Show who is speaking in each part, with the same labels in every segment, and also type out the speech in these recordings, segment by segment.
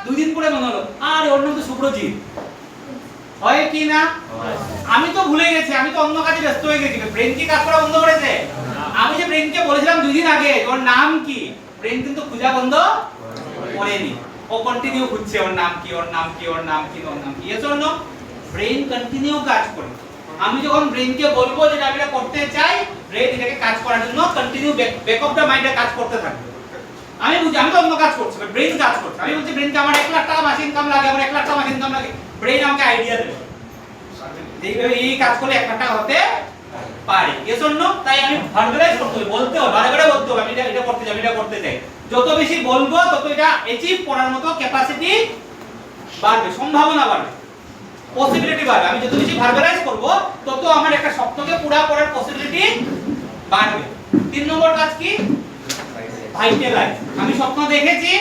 Speaker 1: দুই দিন পরে মনে হলো আরে ওর নাম তো সুব্রজিৎ, হয় কি না? আমি তো ভুলে গেছি, আমি তো অন্য কাজে ব্যস্ত হয়ে গেছি। ব্রেন কি কাজ করা বন্ধ করেছে? আমি যে ব্রেনকে বলেছিলাম 2 দিন আগে ওর নাম কি, ব্রেন কিন্তু খোঁজা বন্ধ করেনি, ও কন্টিনিউ খুঁজছে ওর নাম কি, ওর নাম কি, ওর নাম কি, ওর নাম কি। এর জন্য ব্রেন কন্টিনিউ কাজ করে। আমি যখন ব্রেনকে বলবো যে আমি এটা করতে চাই, ব্রেন এটাকে কাজ করার জন্য কন্টিনিউ ব্যাক অফ দ্য মাইন্ডে কাজ করতে থাকবে। আমি বুঝি আমি তো অন্য কাজ করছি, ব্রেন কাজ করছে। আমি বলছি ব্রেনকে আমার 1 লাখ টাকা মাসে ইনকাম লাগে, আমার 1 লাখ টাকা মাসে ইনকাম লাগে, ব্রেন আমাকে আইডিয়া দেবে এইভাবে এই কাজ করলে 1 লাখ টাকা হতে পারে। এজন্য তাই আমি ভার্বালাইজ করতে হবে, বলতে হবে, বারে বারে বলতে হবে আমি এটা করতে চাই, আমি এটা করতে চাই। যত বেশি বলবো তত এটা অ্যাচিভ করার মতো ক্যাপাসিটি বাড়বে, সম্ভাবনা বাড়বে, পসিবিলিটি বাড়বে। আমি যত বেশি ভার্বালাইজ করব তত আমার একটা স্বপ্নকে পুরা করার পসিবিলিটি বাড়বে। 3 নম্বর কাজ কি? ভাইটালাইজ। আমি স্বপ্ন দেখেছি,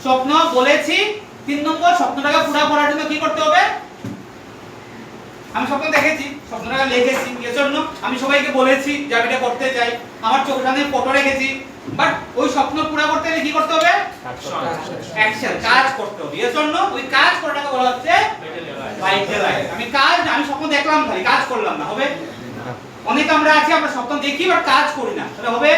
Speaker 1: স্বপ্ন বলেছি, 3 নম্বর স্বপ্নটাকে পুরা করার জন্য কি করতে হবে? আমি স্বপ্ন দেখেছি, স্বপ্নটাকে লিখেছি, এর জন্য আমি সবাইকে বলেছি যে আমি এটা করতে চাই, আমার চোখের সামনে ফটো রেখেছি, বাট ওই স্বপ্ন পুরা করতে গেলে কি করতে হবে? অ্যাকশন, কাজ করতে হবে। এর জন্য ওই কাজ করাটাকে বলা হচ্ছে ভাইটালাইজ। আমি স্বপ্ন দেখলাম খালি, কাজ করলাম না, হবে? অনেক আমরা আছি আমরা স্বপ্ন দেখি বাট কাজ করি না, তাহলে হবে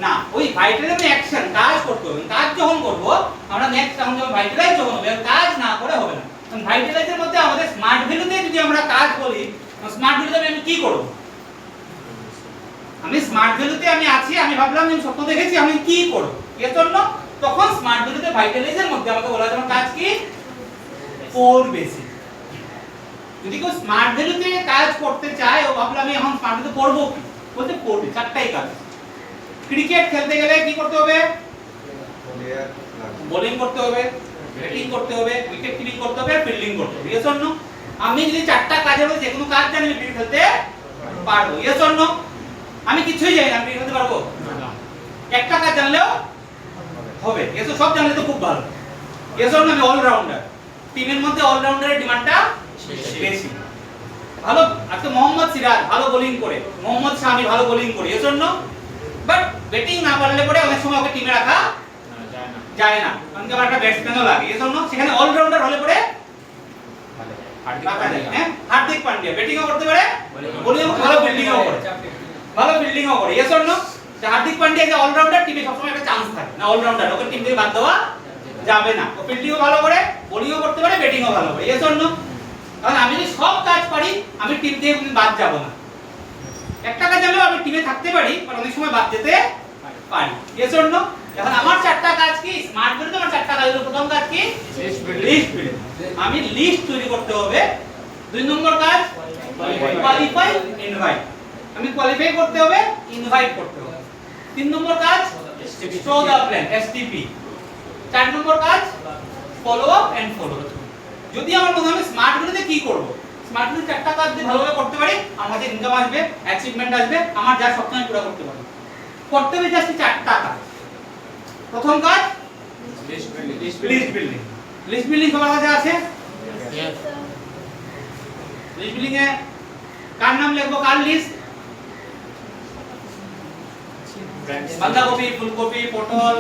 Speaker 1: না। ওই ভাইটালাইজ অ্যাকশন, কাজ করতে হবে। কাজ যখন করব আমরা নেক্সট রাউন্ডে ভাইটালাইজ যখন হবে, কাজ না করে হবে না। ভাইটালাইজের মধ্যে আমাদের স্মার্ট ভ্যালুতে যদি আমরা কাজ করি, স্মার্ট ভ্যালুতে আমি কি করব? আমি স্মার্ট ভ্যালুতে আমি আছি, আমি ভাবলাম আমি স্বপ্ন দেখেছি, আমি কি করব? এর জন্য তখন স্মার্ট ভ্যালুতে ভাইটালাইজের মধ্যে আমাকে বলা যায় কাজ কি? করবে। যদি কেউ স্মার্ট ভ্যালুতে কাজ করতে চায়, ও ভাবলে আমি এখন স্মার্ট ভ্যালুতে করব কি, বলতে করবে। 4টাই কাজ। ক্রিকেট খেলতে গেলে কি করতে হবে? বোলিং করতে হবে, ব্যাটিং করতে হবে, উইকেট কিপিং করতে হবে, ফিল্ডিং করতে হবে। এর জন্য আমি যদি 4টা কাজের মধ্যে যে কোনো কাজ জানি আমি ক্রিকেট খেলতে পারবো। এর জন্য আমি কিছুই জানি না, আমি ক্রিকেট খেলতে পারবো না। একটা কাজ জানলেও হবে, এসব সব জানলে তো খুব ভালো। এর জন্য আমি অলরাউন্ডার। টিমের মধ্যে অলরাউন্ডারের ডিমান্ডটা বেশি। ভালো আজকে মোহাম্মদ সিরাজ ভালো বোলিং করে, মোহাম্মদ শামি ভালো বোলিং করে, এর জন্য বাট ব্যাটিং না পারলে পরে অনেক সময় ওকে টিমে রাখা যায় না, কারণ কি আমার একটা ব্যাটসম্যানও লাগে। এর জন্য সেখানে অলরাউন্ডার হলে পরে হার্দিক পান্ডিয়া ব্যাটিংও করতে পারে, বোলিংও ভালো, ফিল্ডিংও করে, ভালো ফিল্ডিংও করে। এর জন্য হার্দিক পান্ডিয়া যে অলরাউন্ডার, টিমে সবসময় একটা চান্স থাকে না, অলরাউন্ডার ওকে টিম থেকে বাদ দেওয়া যাবে না। ও ফিল্ডিংও ভালো করে, বোলিংও করতে পারে, ব্যাটিংও ভালো করে। এর জন্য কারণ আমি যদি সব কাজ পারি আমি টিম থেকে বাদ যাব না। একটা কাজ জানলেও আমি টিমে থাকতে পারি, আর অনেক সময় বাদ যেতে পারি। এর জন্য এখন আমার 4টা কাজ কি? স্মার্ট ভ্যালুতে আমার 4টা কাজ হলো, প্রথম কাজ কি? List build. আমি লিস্ট তৈরি করতে হবে। 2 নম্বর কাজ কোয়ালিফাই, ইনভাইট। আমি কোয়ালিফাই করতে হবে, ইনভাইট করতে হবে। 3 নম্বর কাজ শো দা প্ল্যান, এসটিপি। 4 নম্বর কাজ ফলো আপ এন্ড ফলো। যদি আমার মনে হয় স্মার্ট ভ্যালুতে কি করব, স্মার্ট ভ্যালুতে 4টা কাজ যদি ভালোভাবে করতে পারি, আমার কাছে ইনকাম আসবে, অ্যাচিভমেন্ট আসবে, আমার যা স্বপ্ন আমি পুরো করতে পারবো। করতে হবে জাস্ট 4টা কাজ। প্রথম কাজ লিস্ট বিল্ডিং। লিস্ট বিল্ডিং সবার কাছে আছে? লিস্ট বিল্ডিং এ কার নাম লিখবো? কার লিস্ট? বাঁধাকপি, ফুলকপি, পটল,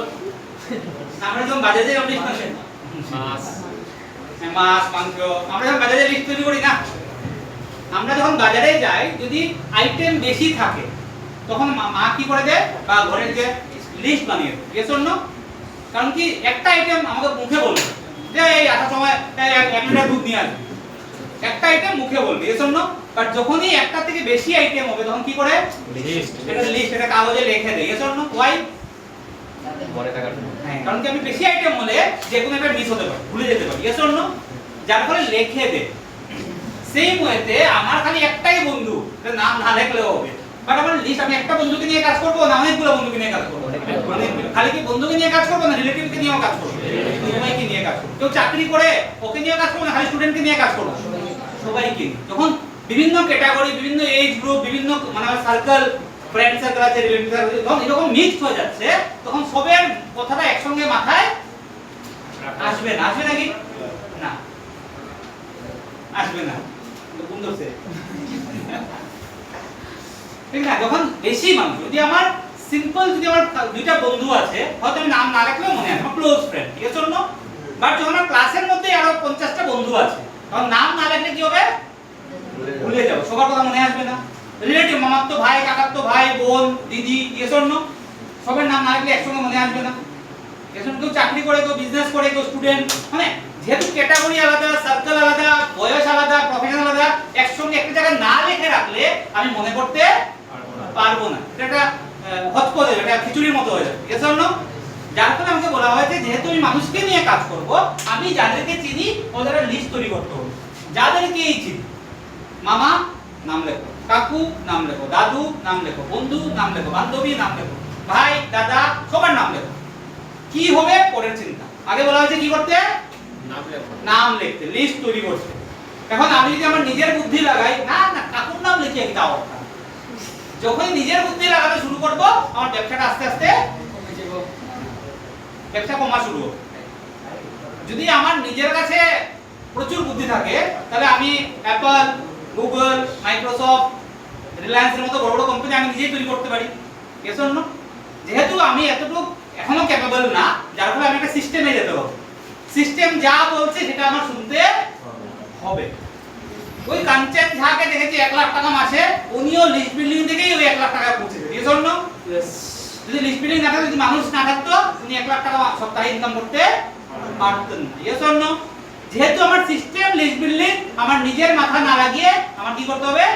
Speaker 1: আমরা যখন বাজারে যাই লিস্ট আছে, মাছ, মাংস, আমরা যখন বাজারে লিস্ট তৈরি করি না, আমরা যখন বাজারে যাই যদি আইটেম বেশি থাকে তখন মা কি করে দেয়, বা ঘরের যে লিস্ট বানিয়ে দেয়। এর জন্য কারণ কি একটা আইটেম আমাকে মুখে বলবে যে এই আসার সময় 1 লিটার দুধ নিয়ে আসবে, একটা আইটেম মুখে বলবে। এর জন্য বাট যখনই একটা থেকে বেশি আইটেম হবে তখন কি করে লিস্ট, এটা লিস্ট, এটা কাগজে লিখে দেয়। এর জন্য ওয়াই পরে টাকা, হ্যাঁ, কারণ কি আমি বেশি আইটেম হলে যে কোনো একটা মিস হতে পারে, ভুলে যেতে পারি। এর জন্য যার ফলে লিখে দেয়। সেম ওয়েতে আমার খালি একটাই বন্ধু, নাম না লিখলেও হবে, বাট আমার লিস্ট আমি একটা বন্ধুকে নিয়ে কাজ করব না অনেকগুলো বন্ধুকে নিয়ে কাজ করব। খালি কি বন্ধুকে নিয়ে কাজ করব না রিলেটিভকে নিয়েও কাজ করব, সবাইকে নিয়ে কাজ করব। কেউ চাকরি করে ওকে নিয়ে কাজ করব না, খালি স্টুডেন্টকে নিয়ে কাজ করব, সবাইকে। যখন বিভিন্ন ক্যাটাগরি, বিভিন্ন এজ গ্রুপ, বিভিন্ন মানে সার্কেল, ফ্রেন্ড সার্কেল আছে, রিলেটিভ সার্কেল, যখন এরকম মিক্স হয়ে যাচ্ছে তখন সবের কথাটা একসঙ্গে মাথায় আসবে না। আসবে নাকি না? আসবে না, সুন্দর সে ঠিক না? যখন বেশি মানুষ, যদি আমার সিম্পল, যদি আমার 2টা বন্ধু আছে, হয়তো আমি নাম না রাখলেও মনে হয় আমার ক্লোজ ফ্রেন্ড, এর জন্য। বাট যখন আমার বন্ধু আছে, কারণ নাম না লিখলে কি হবে, ভুলে যাবো, সবার কথা মনে আসবে না। রিলেটিভ, মামাতো ভাই, কাকাতো ভাই, বোন, দিদি, এসন্য সবার নাম না লিখলে একসঙ্গে মনে আসবে না। এসন্য কেউ চাকরি করে, কেউ বিজনেস করে, কেউ স্টুডেন্ট, মানে যেহেতু ক্যাটাগরি আলাদা, সার্কেল আলাদা, বয়স আলাদা, প্রফেশন আলাদা, একসঙ্গে একটা জায়গায় না লিখে রাখলে আমি মনে করতে পারবো না। এটা একটা হতপদে, এটা খিচুড়ির মতো হয়ে যাবে। এজন্য যার ফলে আমাকে বলা হয়েছে যেহেতু আমি মানুষকে নিয়ে কাজ করব, আমি যাদেরকে চিনি ওদের লিস্ট তৈরি করতে হবে। যাদেরকে চিনি, মামা নাম লেখো, কাকু নাম লেখো, দাদু নাম লেখো, বন্ধু নাম লেখো, বান্ধবী নাম লেখো, ভাই, দাদা, সবার নাম লেখো। কি হবে পরের চিন্তা। আগে বলা হয়েছে কি করতে, নাম লিখতে, লিস্ট তৈরি করতে। এখন আমি যদি আমার নিজের বুদ্ধি লাগাই, না না কাকুর নাম লিখে কি দাও, যখন নিজের বুদ্ধি লাগাতে শুরু করব আমার ব্যবসাটা আস্তে আস্তে ব্যবসা কমা শুরু হবে। যদি আমার নিজের কাছে প্রচুর বুদ্ধি থাকে তাহলে আমি অ্যাপল, গুগল, মাইক্রোসফট, রিলায়েন্সের মতো বড় বড় কোম্পানি আমি নিজেই তৈরি করতে পারি। এজন্য যেহেতু আমি এতটুকু এখনো ক্যাপেবল না, যার ফলে আমি একটা সিস্টেমে যেতে হবে। সিস্টেম যা বলছে সেটা আমার শুনতে হবে। ওই কাঞ্চন ঝাকে দেখেছি 1 লাখ টাকা মাসে, উনিও লিস্ট বিল্ডিং থেকেই ওই 1 লাখ টাকা পৌঁছেছে। এজন্য যদি লিস্ট বিল্ডিং না থাকতো, যদি মানুষ না থাকতো, উনি 1 লাখ টাকা সপ্তাহে ইনকাম করতে পারতেন না। এজন্য যেহেতু আমার সিস্টেম লিস্ট বিল্ডিং, আমার নিজের মাথা না লাগিয়ে আমার কি করতে হবে,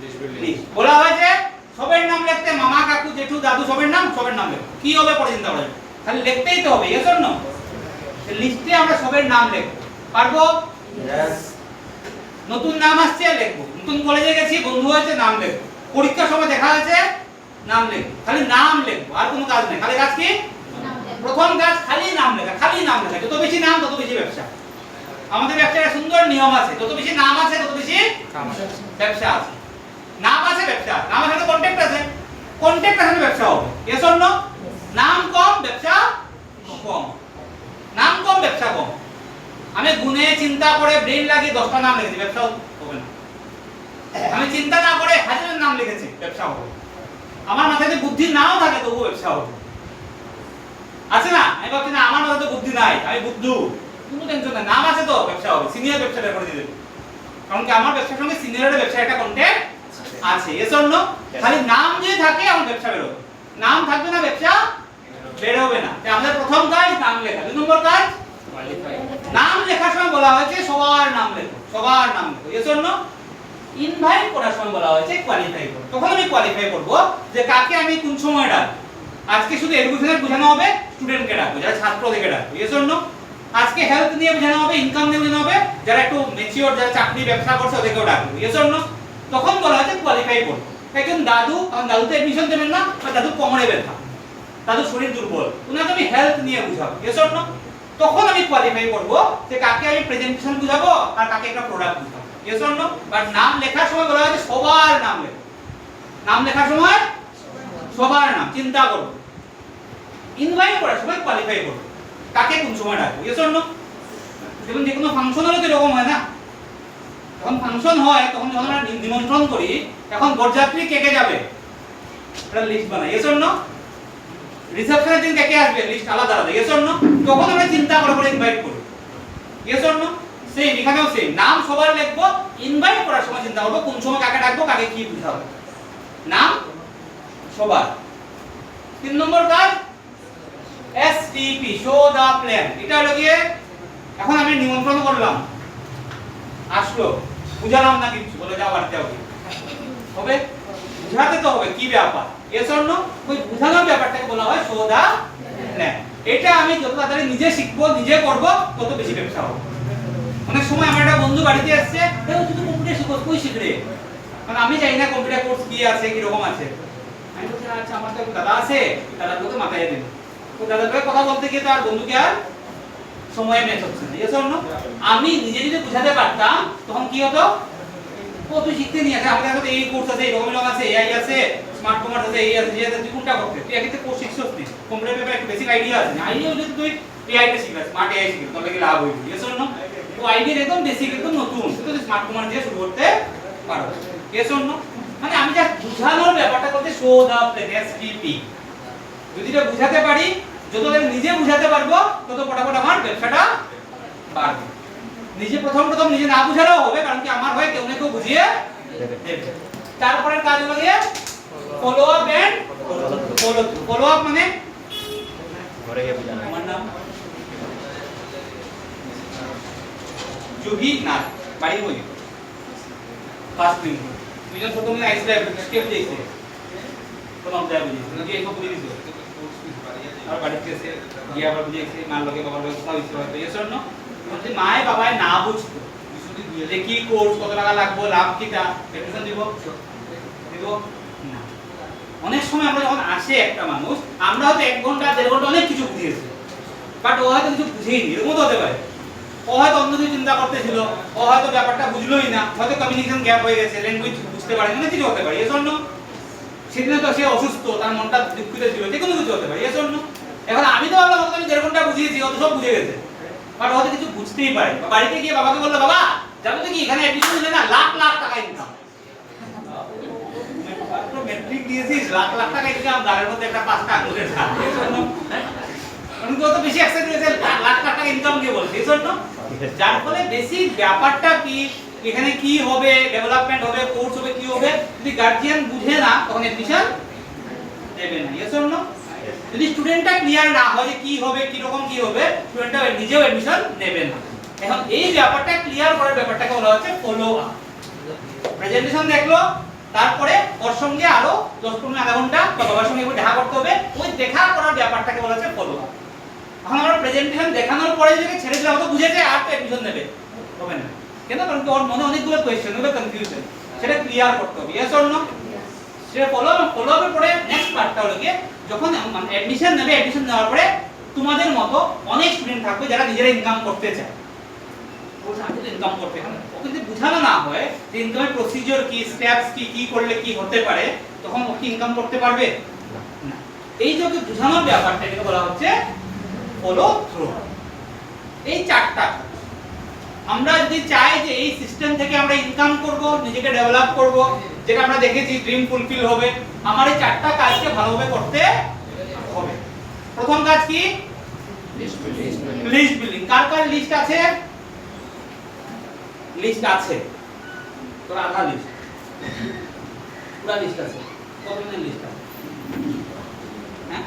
Speaker 1: লিস্ট বিল্ডিং। বলা হয়েছে সবার নাম লিখতে, মামা, কাকু, জেঠু, দাদু সবার নাম লেখো। কি হবে পরে চিন্তা করা যাবে, খালি লিখতেই তো হবে। এজন্য লিস্টে আমরা সবার নাম লিখব, পারবো? यस। নতুন নাম আসছে লিখবো, নতুন কলেজে গেছি, বন্ধু হয়েছে, নাম লিখবো, পরীক্ষার সময় দেখা হয়েছে, নাম লিখবো, খালি নাম লিখবো, আর কোনো কাজ নেই। খালি কাজ কি, প্রথম কাজ খালি নাম লেখা, খালি নাম লেখা। যত বেশি নাম তত বেশি ব্যবসা। আমাদের ব্যবসার সুন্দর নিয়ম আছে, যত বেশি নাম আছে তত বেশি ব্যবসা আছে। নাম আছে ব্যবসা, নাম আছে তো কন্টাক্ট আছে, কন্টাক্ট আছে ব্যবসা হবে। Yes or no? নাম কম ব্যবসা কম, নাম কম ব্যবসা কম। আমি গুনে চিন্তা করে ব্রেন লাগিয়ে 10টা নাম লিখেছি, ব্যবসা হবে না। আমি চিন্তা না করে হাজারের নাম লিখেছি, ব্যবসা হবে। আমার মাথায় বুদ্ধি নাও থাকে তবুও ব্যবসা হবে। আছে না? আমি ভাবছি না আমার মাথায় তো বুদ্ধি নাই, আমি বুদ্ধু, কোনো টেনশন নাই, নাম আছে তো ব্যবসা হবে। সিনিয়র ব্যবসাটা করে দিয়ে দেব, কারণ কি আমার ব্যবসার সঙ্গে সিনিয়রের ব্যবসা একটা কন্টাক্ট আছে। Yes or no? খালি নাম যদি থাকে আমার ব্যবসা বের হবে, নাম থাকবে না ব্যবসা বের হবে না। তাই আমাদের প্রথম কাজ নাম লেখা। 2 নম্বর কাজ কোয়ালিফাই। নাম লেখার সময় বলা হয়েছে সবার নাম লেখো, সবার নাম লেখো। S or no? ইনভাইট করার সময় বলা হয়েছে কোয়ালিফাই করো। তখন আমি কোয়ালিফাই করব যে কাকে আমি কোন সময় ডাকবো। আজকে শুধু এডুকেশনের বোঝানো হবে, স্টুডেন্টকে ডাকবো, যারা ছাত্রদেরকে ডাকবো। Yes or no? আজকে হেলথ নিয়ে বোঝানো হবে, ইনকাম নিয়ে বোঝানো হবে, যারা একটু ম্যাচিওর, যারা চাকরি ব্যবসা করছে ওদেরকেও ডাকবো। Yes or no? তখন বলা হয়েছে কোয়ালিফাই করো। একজন দাদু, কারণ দাদু তো এডমিশন দেবেন না, বা দাদু কোমরে ব্যথা, দাদু শরীর দুর্বল, উনাকে আমি হেলথ নিয়ে বুঝাবো। Yes or no? তখন আমি কোয়ালিফাই করব যে কাকে আমি প্রেজেন্টেশন বুঝাবো আর কাকে একটা প্রোডাক্ট বুঝাবো। Yes or no? বাট নাম লেখার সময় বলা হয়েছে সবার নাম লেখো। নাম লেখার সময় সবার নাম চিন্তা করো। ইনভাইট করার সময় কোয়ালিফাই করো, কাকে কোন সময় ডাকবো। Yes or no? দেখুন যে কোনো ফাংশন হলে তো এরকম হয় না, যখন ফাংশন হয় তখন যখন আমরা নিমন্ত্রণ করি, এখন বরযাত্রী কে কে যাবে একটা লিস্ট বানাই। S or no? রিসেপশনের দিন কে কে আসবে লিস্ট আলাদা আলাদা। Yes or no? তখন আমরা চিন্তা করে ইনভাইট করি। Yes or no? সেম এখানেও সেম, নাম সবার লিখবো, ইনভাইট করার সময় চিন্তা করব কোন সময় কাকে ডাকবো, কাকে কি বুঝাবো। নাম সবার। 3 নম্বর কাজ এসটিপি, শো দা প্ল্যান। এটা হলো গিয়ে এখন আমি নিমন্ত্রণ করলাম, আসলো, বুঝালাম না কিছু, বলে যাও বাড়িতে যাও, হবে? বুঝাতে তো হবে কি ব্যাপার। Yes or no? ওই বুঝানোর ব্যাপারটাকে বলা হয় শো দা প্ল্যান। এটা আমি যত তাড়াতাড়ি নিজে শিখবো, নিজে করব, তত বেশি ব্যবসা হবে। অনেক সময় আমার একটা বন্ধু বাড়িতে আসছে, "এই তুই তো কম্পিউটার শিখছ, কই শিখলে?" কারণ আমি জানি না কম্পিউটার কোর্স কি আছে, কি রকম আছে। আমি বলছি আচ্ছা আমার তো দাদা আছে, দাদার তো মাথায় দেন। তো দাদার সাথে কথা বলতে গিয়ে তো আর বন্ধুকে আর সময় ম্যাচ হচ্ছে না। Yes or no? আমি নিজে যদি বুঝাতে পারতাম তখন কি হতো, ও তুই শিখতে নিয়ে আসে, আমাদের কাছে এই কোর্স আছে, এরকম এরকম আছে, এআই আছে, স্মার্ট কমার্স আছে, এই আছে, যে আছে, তুই কোনটা করতে, তুই আগে থেকে কোর্স শিখছস নি, কম্পিউটার ব্যাপারে একটু বেসিক আইডিয়া আছে না, আইডিয়া হলে তুই এআইটা শিখলে, স্মার্ট এআই শিখলে, তোর লাগি লাভ হইবে। Yes or no? ও আইডিয়া একদম বেসিক, একদম নতুন, তুই স্মার্ট কমার্স দিয়ে শুরু করতে পারো। Yes or no? মানে আমি যা বুঝানোর ব্যাপারটা করতে শো দা প্ল্যান, এসটিপি। যদি এটা বুঝাতে পারি, যত নিজে বুঝাতে পারবো তত ফটাফট আমার ব্যবসাটা বাড়বে। নিজে প্রথম নিজে না বুঝালেও হবে, কারণ কি আমার হয় কেউ না কেউ বুঝিয়ে দেবে। তারপরে কাজ হলো গিয়ে follow up and follow through. Follow up মানে
Speaker 2: ঘরে গিয়ে বুঝানো।
Speaker 1: আমার নাম জুহি না বাড়ি বই ফার্স্ট দিন দুজন প্রথম দিন আইসলে স্টেপ দিয়েছে প্রথম দেয়া বুঝিয়েছে নাকি এই সব বুঝিয়ে দিয়েছে আর বাড়িতে এসে গিয়ে আবার বুঝিয়েছে মার লোকে বাবার লোকে কথা হয়েছে হয়তো এই জন্য যদি মায়ে বাবায় না বুঝতো যে কি কোর্স কত টাকা লাগবে লাভ কিটা এডমিশন দিব না। অনেক সময় আমরা যখন আসে একটা মানুষ আমরা হয়তো 1 ঘন্টা 1.5 ঘন্টা অনেক কিছু বুঝিয়েছি, বাট ও হয়তো কিছু বুঝেইনি, এরকম তো হতে পারে। ও হয়তো অন্য কিছু চিন্তা করতেছিল, ও হয়তো ব্যাপারটা বুঝলোই না, হয়তো কমিউনিকেশন গ্যাপ হয়ে গেছে, ল্যাঙ্গুয়েজ বুঝতে পারে না, কিছু হতে পারে। এর জন্য সেদিনে তো সে অসুস্থ, তার মনটা দুঃখিত ছিল, যে কোনো কিছু হতে পারে। এর জন্য এখন আমি তো ভাবলাম আমি 1.5 ঘন্টা বুঝিয়েছি, ও তো সব বুঝে গেছে, বাট হয়তো কিছু বুঝতেই পারে। বাড়িতে গিয়ে বাবাকে বললো, বাবা জানো তো কি এখানে অ্যাডমিশন নিলে না লাখ লাখ টাকা ইনকাম। মেট্রিক দিয়েছিস লাখ লাখ টাকা ইনকাম, গালের মধ্যে একটা 5টা আঙুলের ছাপ। এর জন্য কারণ কি অত বেশি এক্সাইটেড হয়েছে লাখ লাখ টাকা ইনকাম কে বলছে। এর জন্য যার ফলে বেসিক ব্যাপারটা কি, এখানে কি হবে, ডেভেলপমেন্ট হবে, কোর্স হবে, কি হবে, যদি গার্জিয়ান বুঝে না তখন এডমিশন দেবে না। এর জন্য যদি স্টুডেন্টটা ক্লিয়ার না হয় যে কি হবে, কি রকম কি হবে, স্টুডেন্টটা নিজেও এডমিশন নেবে না। এখন এই ব্যাপারটা ক্লিয়ার করার ব্যাপারটাকে বলা হচ্ছে ফলো আপ। প্রেজেন্টেশন দেখলো, তারপরে ওর সঙ্গে আরো 10-15 আধা ঘন্টা বা বাবার সঙ্গে একটু দেখা করতে হবে, ওই দেখা করার ব্যাপারটাকে বলা হচ্ছে ফলো আপ। এখন আমরা প্রেজেন্টেশন দেখানোর পরে যদি ছেড়ে দিলে হয়তো বুঝেছে আর তো এডমিশন নেবে হবে না। কেন? কারণ কি ওর মনে অনেকগুলো কোয়েশ্চেন হবে, কনফিউশন, সেটা ক্লিয়ার করতে হবে। Yes or no? সেটা ফলো আপের পরে নেক্সট পার্টটা হলো কি, যখন এডমিশন নেবে, এডমিশন নেওয়ার পরে তোমাদের মতো অনেক স্টুডেন্ট থাকবে যারা নিজেরা ইনকাম করতে চায়। ইনকাম করতে হবে, ওকে যদি বোঝানো না হয় যে ইনকামের প্রসিজিওর কি, স্টেপস কি, কি করলে কি হতে পারে, তখন ও কি ইনকাম করতে পারবে না। এই যে ওকে বোঝানোর ব্যাপারটা, এটাকে বলা হচ্ছে ফলো থ্রু। এই 4টা আমরা যদি চাই যে এই সিস্টেম থেকে আমরা ইনকাম করব, নিজেকে ডেভেলপ করব, যেটা আমরা দেখেছি ড্রিম ফুলফিল হবে, আমার এই 4টা কাজকে ভালোভাবে করতে হবে। প্রথম কাজ কি? List building. কার কার লিস্ট আছে? লিস্ট আছে তোর আধা লিস্ট, পুরো লিস্ট আছে। কতজনের লিস্ট আছে? হ্যাঁ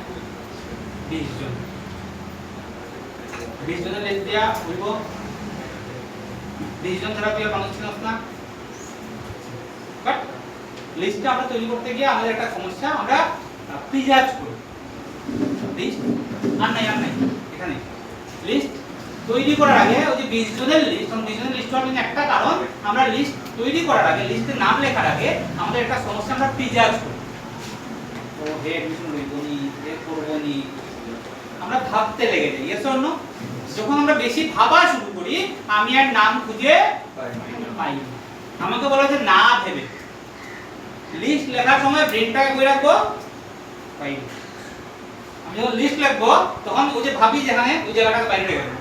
Speaker 1: 20 জন। 20 জনের লিস্ট দেয়া হইব। 20 জন ছাড়া তুই আর মানুষ চিনস না। বাট লিস্টটা আমরা তৈরি করতে গিয়ে আমাদের একটা সমস্যা, আমরা প্রিজাজ করি লিস্ট। আর নাই এখানে লিস্ট তৈরি করার আগে ওই যে 20 জনের লিস্ট, 20 জনের লিস্ট হওয়ার জন্য একটা কারণ, আমরা লিস্ট তৈরি করার আগে, লিস্টে নাম লেখার আগে আমাদের একটা সমস্যা, আমরা প্রিজাজ করি। ও হে এডমিশন লইবনি, হে করবনি, আমরা ভাবতে লেগে যাই। Yes or no? যখন আমরা বেশি ভাবা শুরু করি, আমি আর নাম খুঁজে পাই না। আমাকে বলা হচ্ছে না ভেবে লিস্ট লেখার সময় ব্রেনটাকে কই রাখবো, পাই না। আমি যখন লিস্ট লিখবো তখন ওই যে ভাবি যেখানে, ওই জায়গাটাকে বাইরে রেখে দেবো।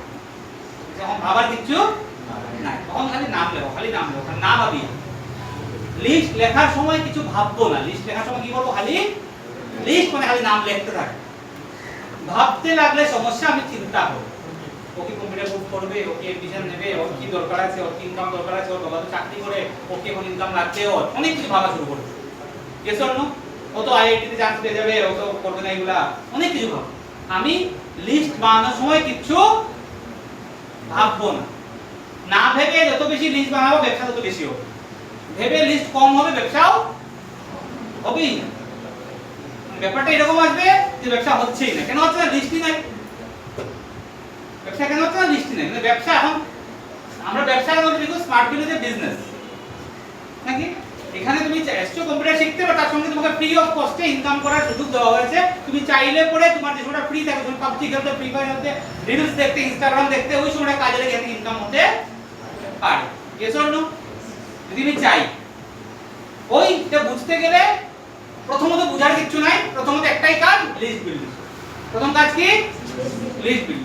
Speaker 1: যখন ভাবার কিছু নাই, তখন খালি নাম লেখো, খালি নাম লেখো, না ভাবি। লিস্ট লেখার সময় কিছু ভাববো না, লিস্ট লেখার সময় কি করবো, খালি লিস্ট মানে খালি নাম লিখতে থাকবো। ভাবতে লাগলে সমস্যা, আমি চিন্তা করব, ও কি কম্পিউটার কোর্স করবে, ও কি এডমিশন নেবে, ওর কি দরকার আছে, ওর কি ইনকাম দরকার আছে, ওর বাবা তো চাকরি করে, ও কি এখন ইনকাম লাগবে, ওর অনেক কিছু ভাবা শুরু করবে। Yes or no? ও তো আইআইটি তে চান্স পেয়ে যাবে, ও তো করবে না, এগুলা অনেক কিছু ভাবো। আমি লিস্ট বানানোর সময় কিছু ভাববো না। না ভেবে যত বেশি লিস্ট বানাবো, ব্যবসা তত বেশি হবে। ভেবে লিস্ট কম হবে, ব্যবসাও হবেই না। ব্যাপারটা এরকম আসবে যে ব্যবসা হচ্ছেই না। কেন হচ্ছে না? লিস্টই নাই। ব্যবসা কেন হচ্ছে না? লিস্টই নাই। মানে ব্যবসা এখন আমরা ব্যবসার মধ্যে দেখো স্মার্ট ভিলেজের বিজনেস নাকি, এখানে তুমি এসছো কম্পিউটার শিখতে, বা তার সঙ্গে তোমাকে ফ্রি অফ কস্টে ইনকাম করার সুযোগ দেওয়া হয়েছে। তুমি চাইলে পরে তোমার যে সময়টা ফ্রি থাকে, তুমি পাবজি খেলতে, ফ্রি ফায়ার খেলতে, রিলস দেখতে, ইনস্টাগ্রাম দেখতে, ওই সময়টা কাজে লেগে ইনকাম হতে পারে। Yes or no? যদি আমি চাই, ওইটা বুঝতে গেলে প্রথমত বুঝার কিছু নাই, প্রথমত একটাই কাজ, লিস্ট বিল্ডিং। প্রথম কাজ কি? List building.